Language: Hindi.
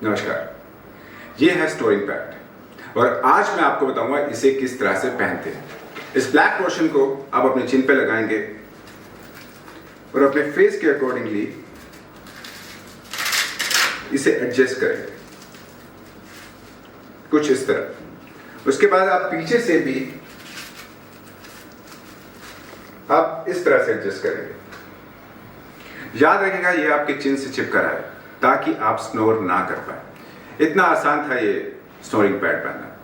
नमस्कार, ये है स्नोरिंग पैड और आज मैं आपको बताऊंगा इसे किस तरह से पहनते हैं। इस ब्लैक पोर्शन को आप अपने चिन पे लगाएंगे और अपने फेस के अकॉर्डिंगली इसे एडजस्ट करेंगे कुछ इस तरह। उसके बाद आप पीछे से भी आप इस तरह से एडजस्ट करेंगे। याद रखिएगा ये आपके चिन से चिपका रहा है ताकि आप स्नोर ना कर पाए। इतना आसान था ये स्नोरिंग पैड पहनना।